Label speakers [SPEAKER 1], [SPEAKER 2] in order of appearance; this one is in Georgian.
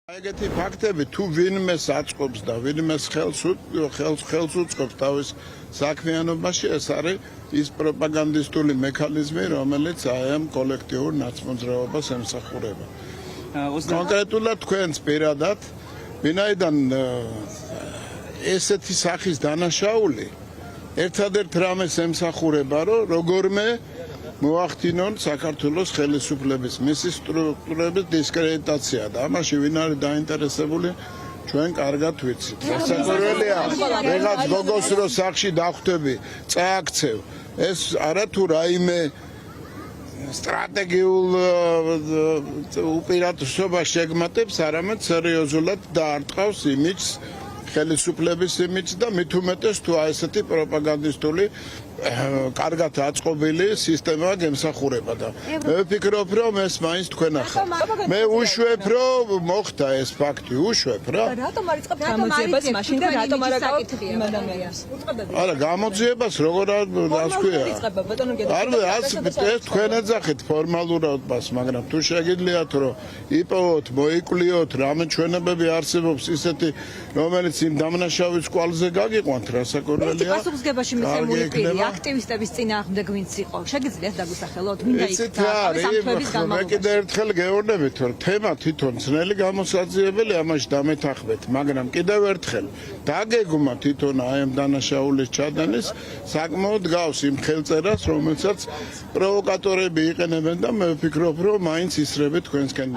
[SPEAKER 1] ეგეთი ფაქტები თუ ვინმეს აწყობს და ვინმეს ხელს უწყობს თავის საქმიანობაში, ეს არის ის პროპაგანდისტული მექანიზმი, რომელიც აი ამ კოლექტიურ ნაცმოძრაობას ემსახურება. კონკრეტულად თქვენს პირადად, ვინაიდან ესეთი სახის დანაშაული ერთადერთ რამეს ემსახურება, რომ როგორმე მოახდინონ საქართველოს ხელისუფლების მისი სტრუქტურების დისკრედიტაცია და ამაში ვინ არის დაინტერესებული ჩვენ კარგად ვიცით. სასაკვირველია, ვიღაც გოგოს რო სახში დახვდები, წააქცევ. ეს არა თუ რაიმე სტრატეგიულ უპირატესობას შეგმატებს, არამედ სერიოზულად დაარტყავს იმიჯს, ხელისუფლების იმიჯს და მით უმეტეს თუ აი ესეთი პროპაგანდისტული კარგად აწყობილი სისტემა გემსახურება და მე ვფიქრობ რომ ეს მაინც თქვენ ახლა მე უშვებ რომ მოხდა ეს ფაქტი უშვებ რა
[SPEAKER 2] რატომ არ იწყებთ გამოძიებას მაშინ და რატომ არ აკეთებია ადამიანს
[SPEAKER 1] არა გამოძიებას როგორ რას ქვია ეს თქვენ ეძახით ფორმალურად მას მაგრამ თუ შეგიძლიათ რომ იპოვოთ მოიკვლიოთ რამე ჩვენებები არსებობს ისეთი რომელიც იმ დამნაშავის კვალზე გაგიყვანთ რასაკვირველია
[SPEAKER 2] პასუხისგებაში მისცემული პირი აქტივისტების წინააღმდეგ ვინც იყო შეგიძლიათ დაგუსახელოთ მინდა იქ სამთვების გამო
[SPEAKER 1] მე კიდევ ერთხელ გეუბნებით რომ თემა თვითონ ძნელი გამოსაძიებელი ამაში დამეთანხმეთ მაგრამ კიდევ ერთხელ დაგეგმა თვითონ აი ამ დანაშაულის ჩადენის საკმაოდ გავს იმ ხელწერას რომელსაც პროვოკატორები იყენებენ და მე ვფიქრობ რომ მაინც ისრებით თქვენსკენ